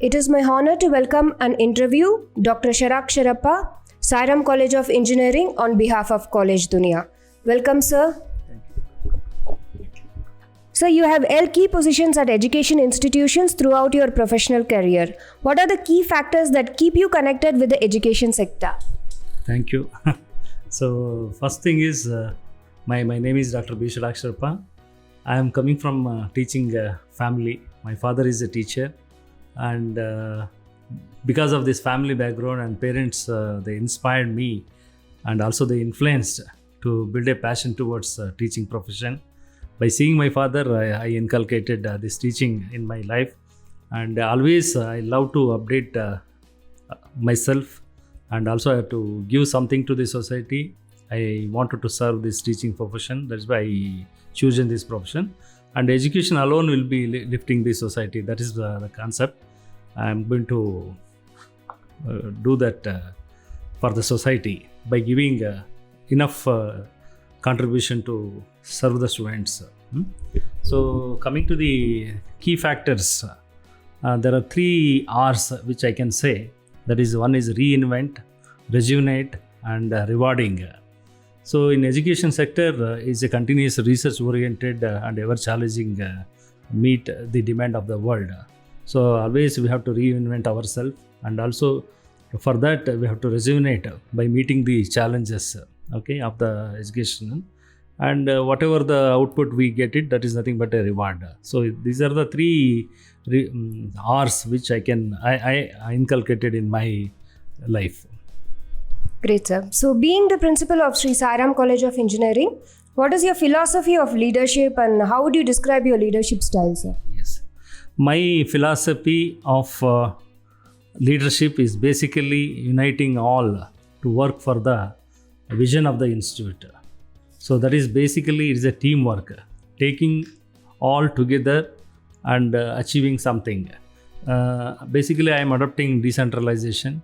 It is my honor to welcome and interview Dr. Sharak Sharappa, Sairam College of Engineering on behalf of College Dunia. Welcome, sir. Sir, you have held key positions at education institutions throughout your professional career. What are the key factors that keep you connected with the education sector? Thank you. So, first thing is, my name is Dr. B. Sharak Sharappa. I am coming from teaching family. My father is a teacher, and because of this family background and parents, they inspired me, and also they influenced to build a passion towards teaching profession. By seeing my father, I inculcated this teaching in my life, and always I love to update myself, and also I have to give something to the society. I wanted to serve this teaching profession. That's why I chosen this profession, and education alone will be lifting the society. That is the concept. I am going to do that for the society by giving enough contribution to serve the students. So coming to the key factors, there are 3 R's which I can say. That is, one is reinvent, rejuvenate, and rewarding. So in education sector is a continuous research oriented and ever challenging meet the demand of the world. So always we have to reinvent ourselves, and also for that we have to rejuvenate by meeting the challenges of the education, and whatever the output we get it, that is nothing but a reward. So these are the 3 R's which I inculcated in my life. Great, sir. So, being the principal of Sri Sairam College of Engineering, what is your philosophy of leadership and how would you describe your leadership style, sir? Yes. My philosophy of leadership is basically uniting all to work for the vision of the institute. So that is basically, it is a teamwork, taking all together and achieving something. Basically, I am adopting decentralization,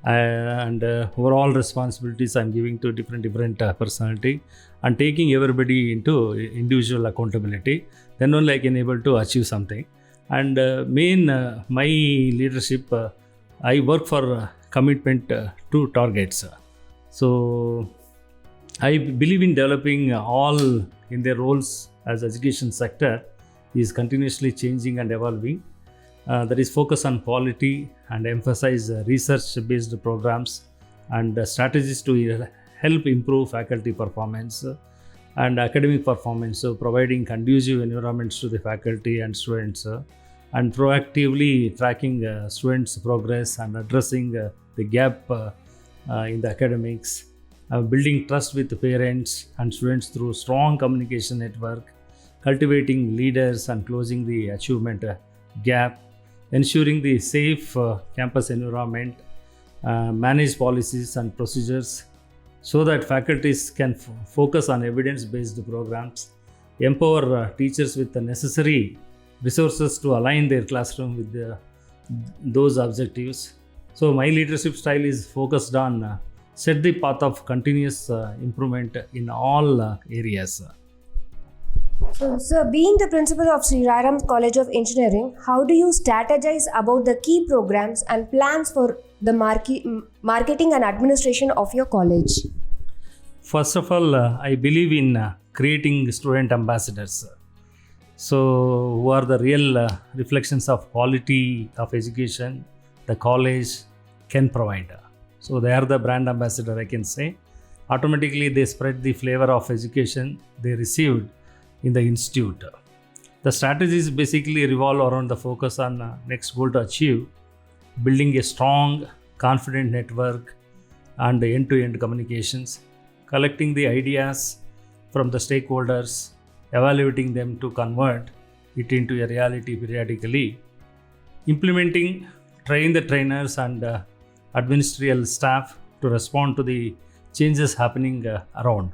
and overall responsibilities I am giving to different personality, and taking everybody into individual accountability. Then only I can able to achieve something. And my leadership, I work for commitment to targets. So I believe in developing all in their roles as education sector is continuously changing and evolving. That is focus on quality and emphasize research-based programs and strategies to help improve faculty performance and academic performance. So providing conducive environments to the faculty and students, and proactively tracking students' progress and addressing the gap in the academics. Building trust with the parents and students through strong communication network, cultivating leaders and closing the achievement gap, ensuring the safe campus environment, manage policies and procedures so that faculties can focus on evidence-based programs, empower teachers with the necessary resources to align their classroom with those objectives. So my leadership style is focused on set the path of continuous improvement in all areas. So, sir, being the principal of Sri Sairam College of Engineering, how do you strategize about the key programs and plans for the marketing and administration of your college? First of all, I believe in creating student ambassadors. So, who are the real reflections of quality of education the college can provide. So they are the brand ambassador, I can say. Automatically they spread the flavor of education they received in the institute. The strategies basically revolve around the focus on next goal to achieve, building a strong, confident network and end-to-end communications, collecting the ideas from the stakeholders, evaluating them to convert it into a reality periodically, implementing, train the trainers and administrative staff to respond to the changes happening around.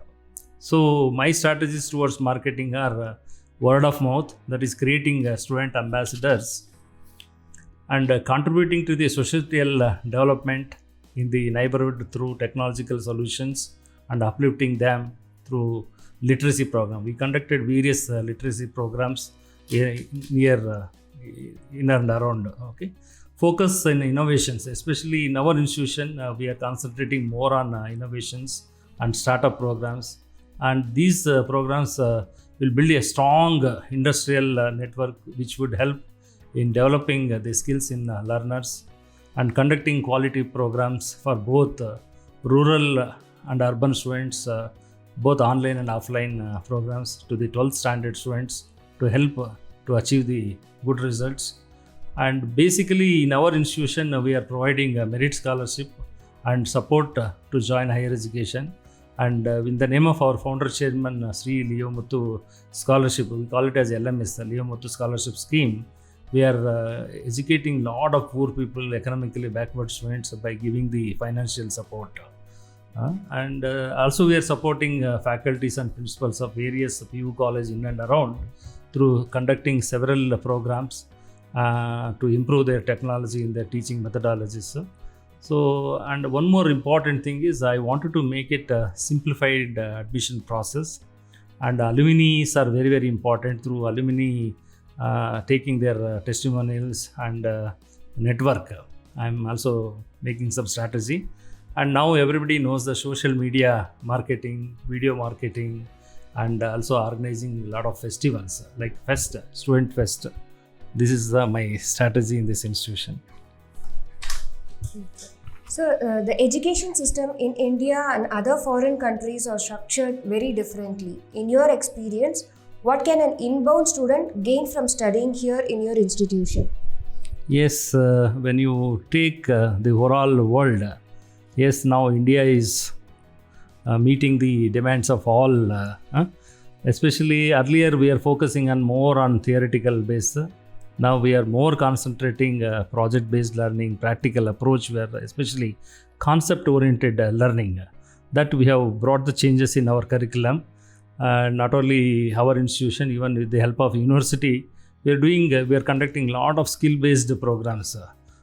So my strategies towards marketing are word of mouth, that is creating student ambassadors and contributing to the societal development in the neighborhood through technological solutions and uplifting them through literacy program. We conducted various literacy programs near in and around. focus in innovations, especially in our institution. We are concentrating more on innovations and startup programs, and these programs will build a strong industrial network which would help in developing the skills in learners and conducting quality programs for both rural and urban students, both online and offline programs to the 12th standard students to help to achieve the good results. And basically in our institution we are providing a merit scholarship and support to join higher education. And in the name of our founder chairman Sri Leo Muthu Scholarship, we call it as LMS, the Leo Muthu Scholarship Scheme. We are educating a lot of poor people, economically backward students, by giving the financial support. And also we are supporting faculties and principals of various PU college in and around through conducting several programs to improve their technology in their teaching methodologies. So, and one more important thing is I wanted to make it a simplified admission process, and alumni are very, very important. Through alumni taking their testimonials and network, I'm also making some strategy. And now everybody knows the social media marketing, video marketing, and also organizing a lot of festivals like Fest, Student Fest. This is my strategy in this institution. So, the education system in India and other foreign countries are structured very differently. In your experience, what can an inbound student gain from studying here in your institution? Yes, when you take the overall world, yes, now India is meeting the demands of all. Especially earlier we are focusing on more on theoretical base. Now we are more concentrating project-based learning, practical approach, where especially concept-oriented learning. That we have brought the changes in our curriculum. Not only our institution, even with the help of university, we are conducting a lot of skill-based programs.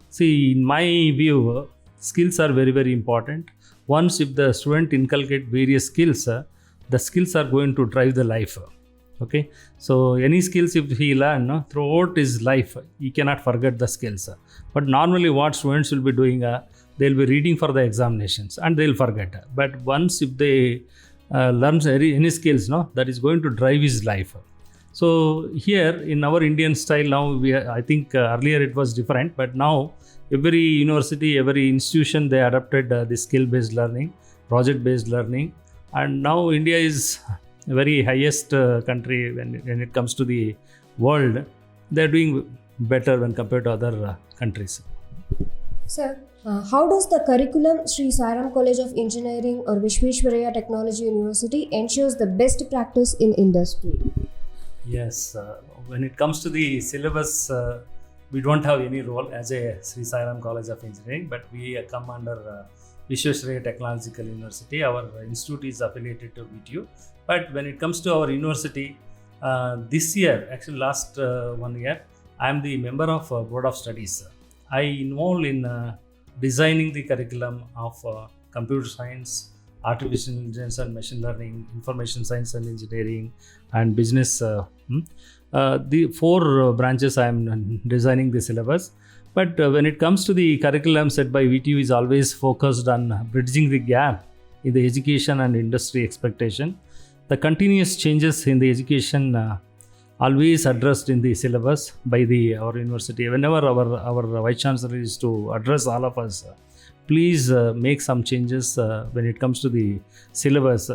See, in my view, skills are very, very important. Once if the student inculcate various skills, the skills are going to drive the life. Okay, so any skills if he learn throughout his life, he cannot forget the skills. But normally what students will be doing, they'll be reading for the examinations and they'll forget. But once if they learn any skills, that is going to drive his life. So here in our Indian style now, I think earlier it was different, but now every university, every institution, they adopted the skill-based learning, project-based learning, and now India is very highest country when it comes to the world. They're doing better when compared to other countries. Sir, how does the curriculum Sri Sai Ram College of Engineering or Visvesvaraya Technology University ensures the best practice in industry? Yes, when it comes to the syllabus, we don't have any role as a Sri Sai Ram College of Engineering, but we come under Visvesvaraya Technological University. Our institute is affiliated to VTU. But when it comes to our university, this year, actually last 1 year, I am the member of Board of Studies. I involved in designing the curriculum of computer science, artificial intelligence and machine learning, information science and engineering, and business. The 4 branches I am designing the syllabus. But when it comes to the curriculum set by VTU is always focused on bridging the gap in the education and industry expectation. The continuous changes in the education always addressed in the syllabus by our university. Whenever our Vice Chancellor is to address all of us, please make some changes when it comes to the syllabus.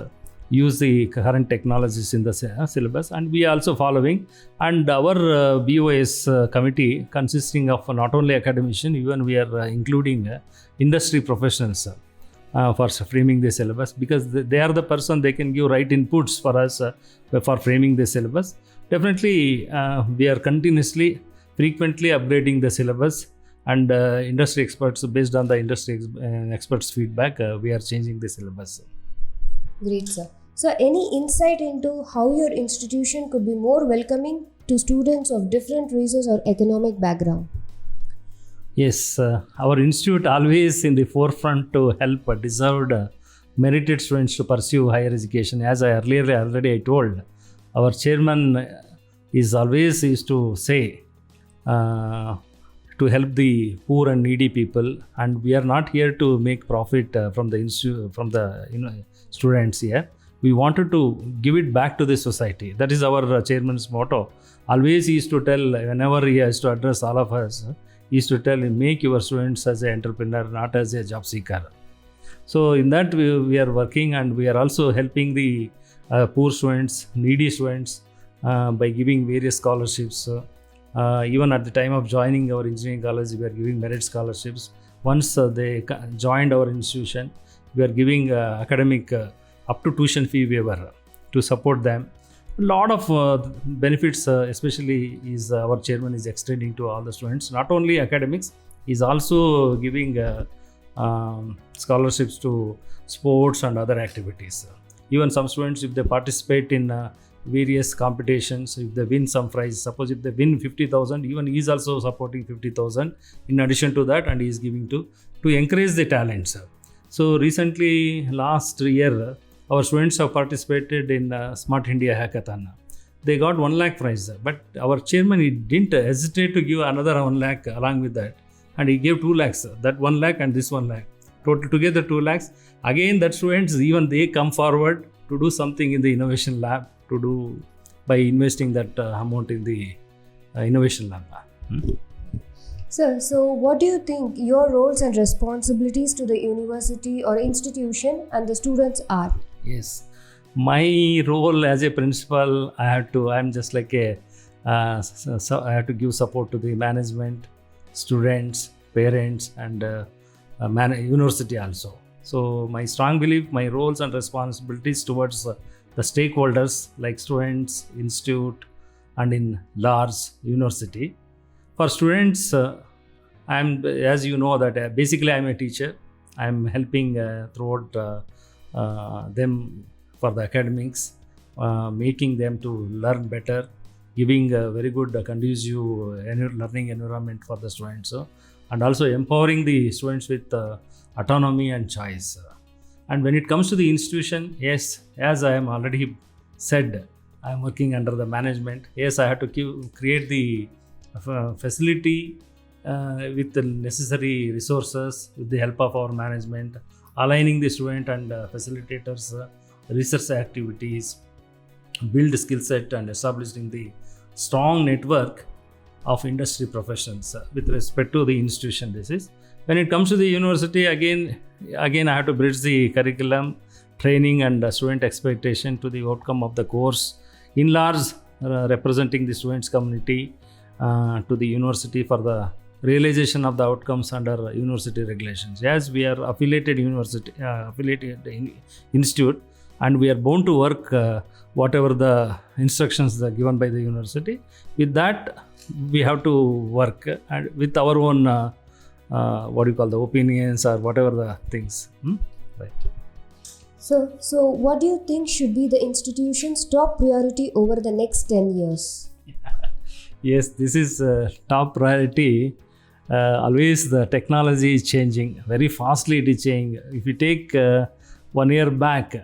Use the current technologies in the syllabus, and we are also following. And our BOS committee consisting of not only academicians, even we are including industry professionals for framing the syllabus, because they are the person, they can give right inputs for us for framing the syllabus. Definitely we are continuously, frequently upgrading the syllabus, and industry experts, based on the industry experts feedback, we are changing the syllabus. Great, sir. So, any insight into how your institution could be more welcoming to students of different races or economic background? Yes, our institute always in the forefront to help deserved, merited students to pursue higher education. As I already told, our chairman is always used to say, to help the poor and needy people, and we are not here to make profit from the students here. We wanted to give it back to the society. That is our chairman's motto. Always he used to tell, whenever he has to address all of us, he used to tell, make your students as an entrepreneur, not as a job seeker. So in that we are working, and we are also helping the poor students, needy students, by giving various scholarships. Even at the time of joining our engineering college, we are giving merit scholarships. Once they joined our institution, we are giving academic up to tuition fee waiver to support them. A lot of benefits, especially is our chairman is extending to all the students. Not only academics, he is also giving scholarships to sports and other activities. Even some students, if they participate in various competitions, if they win some prize, suppose if they win 50,000, even he is also supporting 50,000 in addition to that, and he is giving to encourage the talents. So recently, last year, our students have participated in Smart India Hackathon. They got 1 lakh prize, but our chairman, he didn't hesitate to give another 1 lakh along with that, and he gave 2 lakhs, that 1 lakh and this 1 lakh. Total together 2 lakhs. Again, that students, even they come forward to do something in the innovation lab, to do by investing that amount in the innovation lab. Sir, so what do you think your roles and responsibilities to the university or institution and the students are? Yes, my role as a principal, I'm just like so I have to give support to the management, students, parents, and university also. So my strong belief, my roles and responsibilities towards the stakeholders like students, institute, and in large university. For students, I'm, as you know, that basically I'm a teacher. I'm helping throughout them for the academics, making them to learn better, giving a very good conducive learning environment for the students, and also empowering the students with autonomy and choice. And when it comes to the institution, yes, as I am already said, I am working under the management. Yes, I have to create the facility with the necessary resources, with the help of our management, aligning the student and facilitators, research activities, build skill set, and establishing the strong network of industry professions with respect to the institution basis. When it comes to the university, again I have to bridge the curriculum, training, and student expectation to the outcome of the course, in large representing the students community to the university for the realization of the outcomes under university regulations. As we are affiliated university, affiliated institute, and we are bound to work whatever the instructions are given by the university. With that, we have to work and with our own what you call the opinions or whatever the things. Right. So what do you think should be the institution's top priority over the next 10 years? Yes, this is top priority. Always the technology is changing very fastly. It is changing. If you take 1 year back,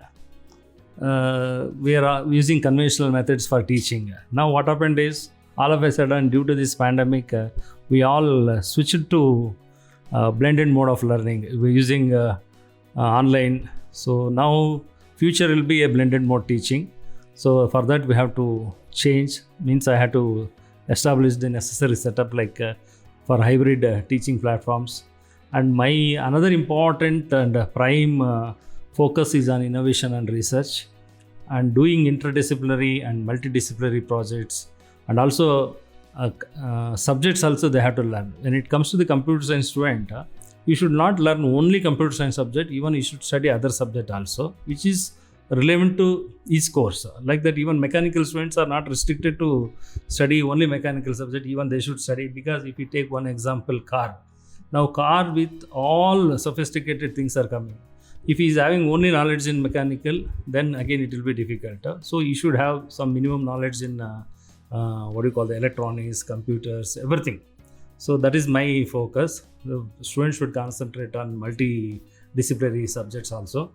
we are using conventional methods for teaching. Now what happened is, all of a sudden, due to this pandemic, we all switched to blended mode of learning. We're using online. So now future will be a blended mode teaching. So for that we have to change. Means I have to establish the necessary setup like for hybrid teaching platforms. And my another important and prime focus is on innovation and research, and doing interdisciplinary and multidisciplinary projects, and also subjects also they have to learn. When it comes to the computer science student, you should not learn only computer science subject, even you should study other subject also, which is relevant to each course. Like that, even mechanical students are not restricted to study only mechanical subject, even they should study. Because if you take one example, car. Now car with all sophisticated things are coming. If he is having only knowledge in mechanical, then again it will be difficult. So you should have some minimum knowledge in what you call the electronics, computers, everything. So that is my focus. The students should concentrate on multidisciplinary subjects also,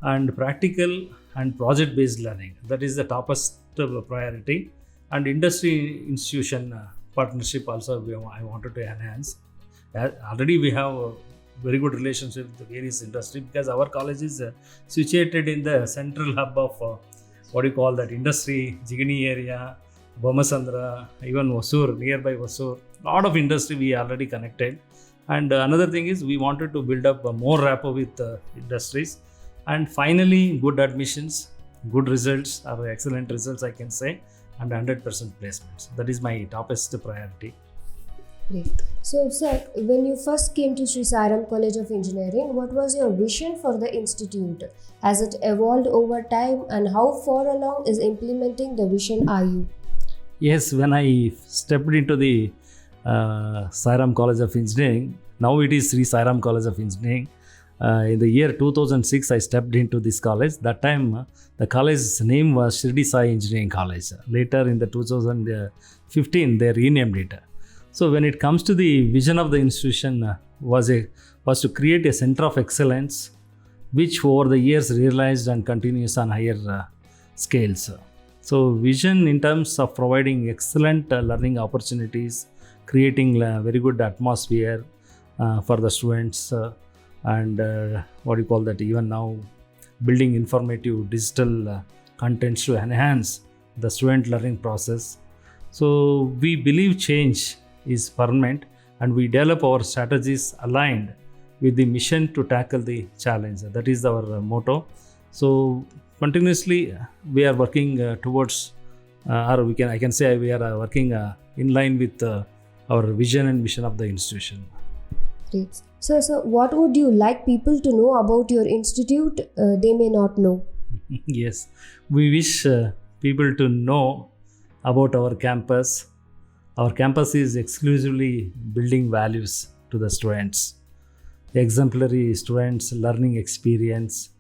and practical and project-based learning. That is the topest priority. And industry institution partnership also I wanted to enhance. Already we have a very good relationship with the various industry, because our college is situated in the central hub of what do you call that industry, Jigani area, Bomasandra, even Vasur, nearby Vasur. Lot of industry we already connected. And another thing is we wanted to build up more rapport with industries. And finally, good admissions, good results, or excellent results I can say, and 100% placements. That is my topest priority. Great. So, sir, when you first came to Sri Sai Ram College of Engineering, what was your vision for the institute? Has it evolved over time, and how far along is implementing the vision are you? Yes, when I stepped into the Sai Ram College of Engineering, now it is Sri Sai Ram College of Engineering. In the year 2006, I stepped into this college. That time, the college's name was Shirdi Sai Engineering College. Later, in the 2015, they renamed it. So, when it comes to the vision of the institution, was to create a center of excellence, which over the years realized and continues on higher scales. So, vision in terms of providing excellent learning opportunities, creating a very good atmosphere for the students, and what do you call that, even now building informative digital contents to enhance the student learning process. So we believe change is permanent, and we develop our strategies aligned with the mission to tackle the challenge. That is our motto. So continuously we are working towards I can say we are working in line with our vision and mission of the institution. Great. So, what would you like people to know about your institute they may not know? Yes, we wish people to know about our campus. Our campus is exclusively building values to the students. Exemplary students' learning experience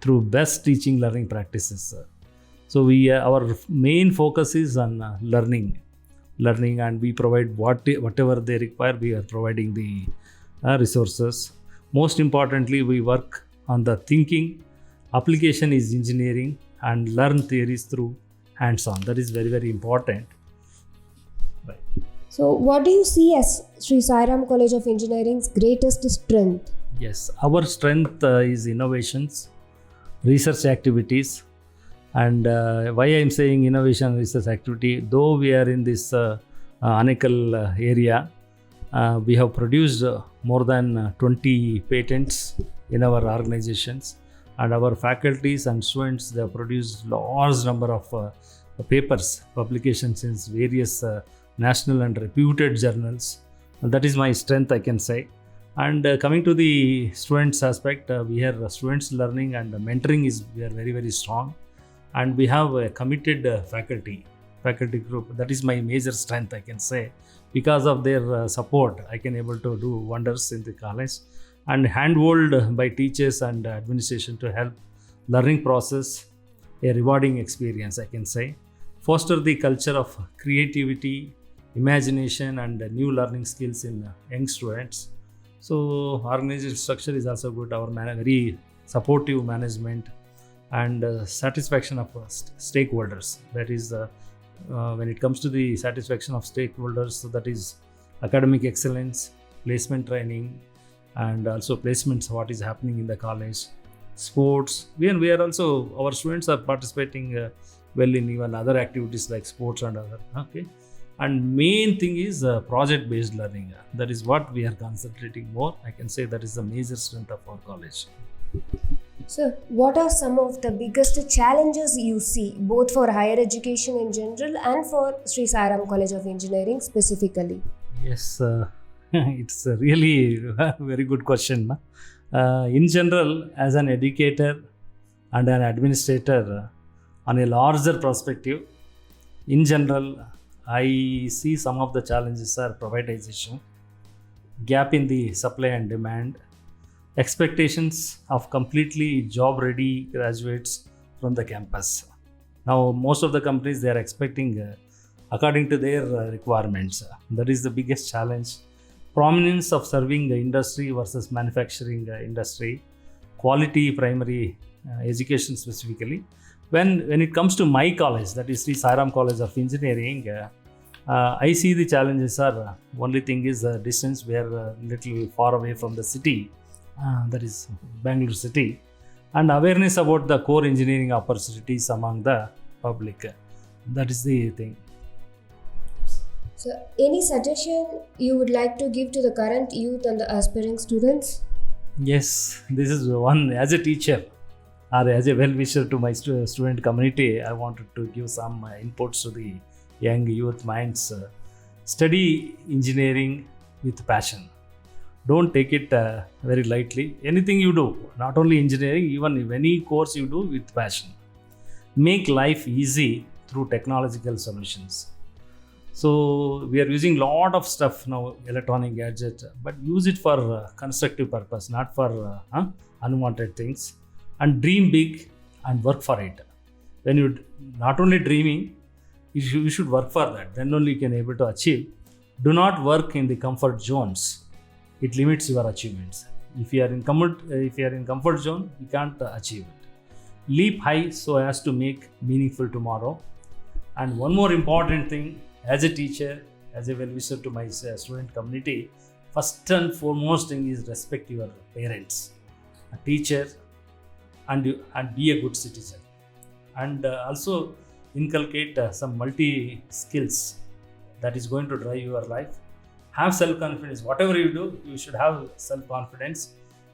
through best teaching learning practices. So our main focus is on learning, and we provide whatever they require. We are providing the resources. Most importantly, we work on the thinking. Application is engineering, and learn theories through hands-on. That is very, very important. Right. So, what do you see as Sri Sai Ram College of Engineering's greatest strength? Yes, our strength is innovations, research activities, and why I am saying innovation and research activity, though we are in this Anekal area, we have produced more than 20 patents in our organizations, and our faculties and students, they have produced large number of papers, publications in various national and reputed journals. And that is my strength, I can say. And coming to the students aspect, we have students learning and mentoring we are very, very strong, and we have a committed faculty group. That is my major strength, I can say. Because of their support, I can able to do wonders in the college, and handhold by teachers and administration to help learning process a rewarding experience, I can say. Foster the culture of creativity, imagination, and new learning skills in young students. So organizational structure is also good. Our very supportive management and satisfaction of stakeholders. That is when it comes to the satisfaction of stakeholders, so that is academic excellence, placement training, and also placements, what is happening in the college, sports. We are also, our students are participating well in even other activities like sports and other. Okay. And main thing is project based learning. That is what we are concentrating more. I can say that is the major strength of our college. So, what are some of the biggest challenges you see, both for higher education in general and for Sri Sai Ram College of Engineering specifically? Yes, it's a really very good question. In general, as an educator and an administrator, on a larger perspective, in general, I see some of the challenges are privatization, gap in the supply and demand, expectations of completely job-ready graduates from the campus. Now, most of the companies, they are expecting according to their requirements. That is the biggest challenge. Prominence of serving the industry versus manufacturing industry, quality primary education specifically. When it comes to my college, that is Sri Sai Ram College of Engineering, I see the challenges are only thing is the distance. We are little far away from the city, that is Bangalore city, and awareness about the core engineering opportunities among the public. That is the thing. So, any suggestion you would like to give to the current youth and the aspiring students? Yes, this is one as a teacher or as a well-wisher to my student community. I wanted to give some inputs to the young youth minds. Study engineering with passion. Don't take it very lightly. Anything you do, not only engineering, even if any course you do with passion. Make life easy through technological solutions. So we are using lot of stuff now, electronic gadget, but use it for constructive purpose, not for unwanted things. And dream big and work for it. When you not only dreaming, you should work for that. Then only you can able to achieve. Do not work in the comfort zones. It limits your achievements. If you are in comfort zone, you can't achieve it. Leap high so as to make meaningful tomorrow. And one more important thing, as a teacher, as a well-wisher to my student community, first and foremost thing is respect your parents, a teacher, and be a good citizen. And also inculcate some multi skills that is going to drive your life. Have self-confidence. Whatever you do, you should have self-confidence,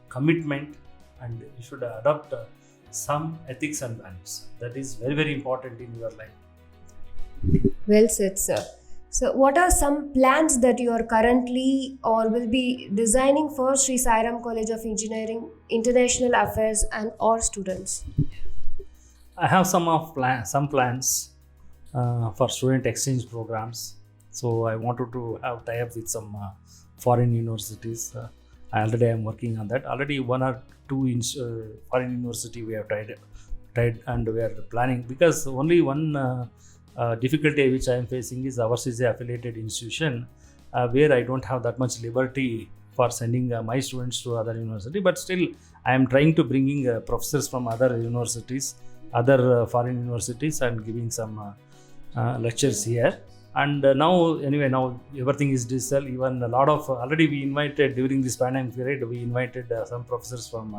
commitment, and you should adopt some ethics and values. That is very, very important in your life. Well said, sir. So, what are some plans that you are currently or will be designing for Sri Sai Ram College of Engineering, International Affairs, and or students? I have some plans for student exchange programs. So I wanted to have tie-up with some foreign universities. I am working on that. Already one or two foreign university we have tried, and we are planning, because only one difficulty which I am facing is ours is a affiliated institution where I don't have that much liberty for sending my students to other university. But still, I am trying to bringing professors from other universities, other foreign universities, and giving some lectures here. And now everything is digital. Even a lot of already we invited during this pandemic period, we invited some professors from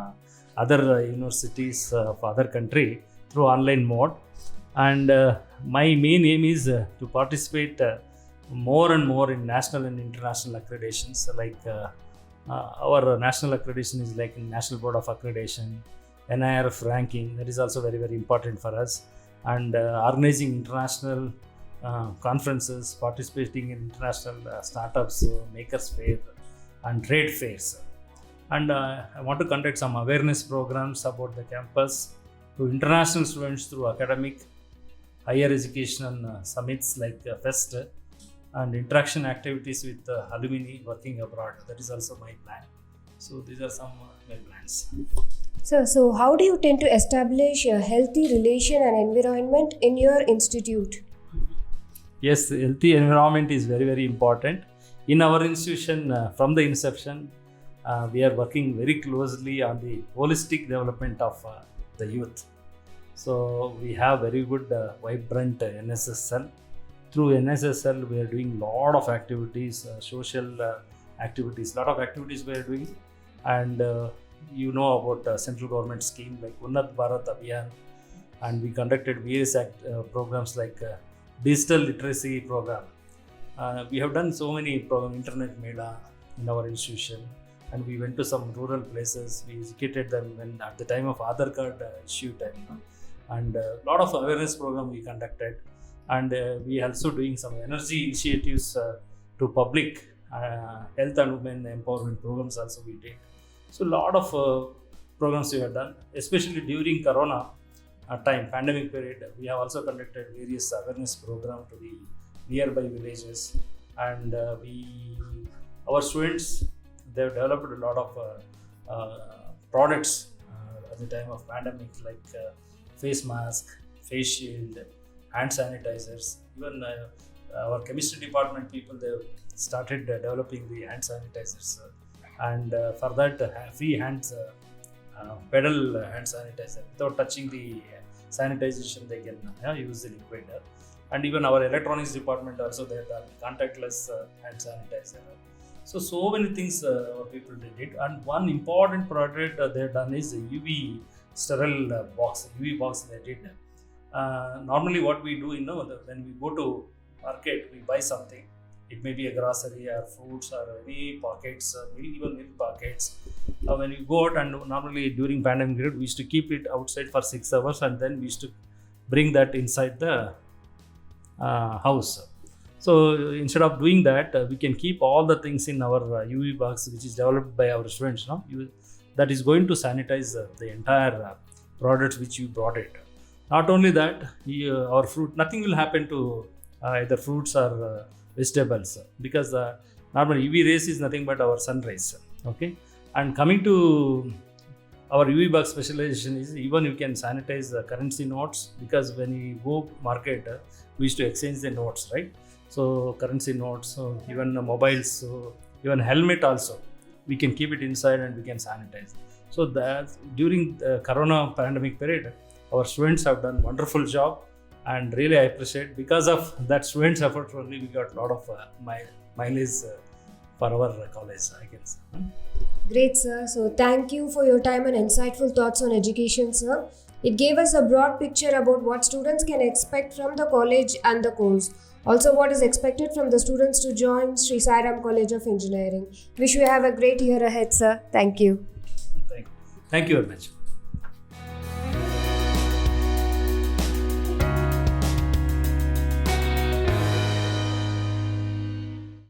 other universities of other country through online mode. And my main aim is to participate more and more in national and international accreditations. Like our national accreditation is like National Board of Accreditation, NIRF ranking. That is also very, very important for us. And organizing international conferences, participating in international startups, makers fair, and trade fairs. And I want to conduct some awareness programs about the campus to international students through academic, higher education summits like FEST, and interaction activities with alumni working abroad. That is also my plan. So these are some my plans. So how do you tend to establish a healthy relation and environment in your institute? Yes, healthy environment is very, very important. In our institution, from the inception, we are working very closely on the holistic development of the youth. So we have very good, vibrant NSSL. Through NSSL, we are doing lot of activities, social activities. Lot of activities we are doing, and you know about central government scheme like Unnat Bharat Abhiyan, and we conducted various programs like digital literacy program. We have done so many programs, Internet Mela in our institution, and we went to some rural places. We educated them when at the time of Aadhaar card issue time, and a lot of awareness program we conducted, and we also doing some energy initiatives to public, health and women empowerment programs also we did. So a lot of programs we have done, especially during Corona time, pandemic period. We have also conducted various awareness program to the nearby villages, and our students, they have developed a lot of products at the time of pandemic, like face mask, face shield, hand sanitizers. Even our chemistry department people, they started developing the hand sanitizers, and for that free hands pedal hand sanitizer without touching the sanitization, they can use the liquid. And even our electronics department also, they have done contactless hand sanitizer. So many things our people did it. And one important project they have done is a UV sterile box. UV box they did. Normally what we do, when we go to market, we buy something. It may be a grocery or fruits or any pockets, even milk packets. When you go out, and normally during pandemic period, we used to keep it outside for 6 hours, and then we used to bring that inside the house. So instead of doing that, we can keep all the things in our UV box, which is developed by our students. That is going to sanitize the entire products which you brought it. Not only that, our fruit, nothing will happen to either fruits or vegetables, because normally UV rays is nothing but our sun rays. Okay, and coming to our UV box specialization is even you can sanitize the currency notes, because when we go market, we used to exchange the notes, right? So currency notes, even mobiles, even helmet also, we can keep it inside and we can sanitize. So that during the Corona pandemic period, our students have done wonderful job, and really I appreciate, because of that students' effort only we got a lot of mileage for our college, I can say. Great, sir. So thank you for your time and insightful thoughts on education, sir. It gave us a broad picture about what students can expect from the college and the course. Also, what is expected from the students to join Sri Sai Ram College of Engineering. Wish you have a great year ahead, sir. Thank you. Thank you very much.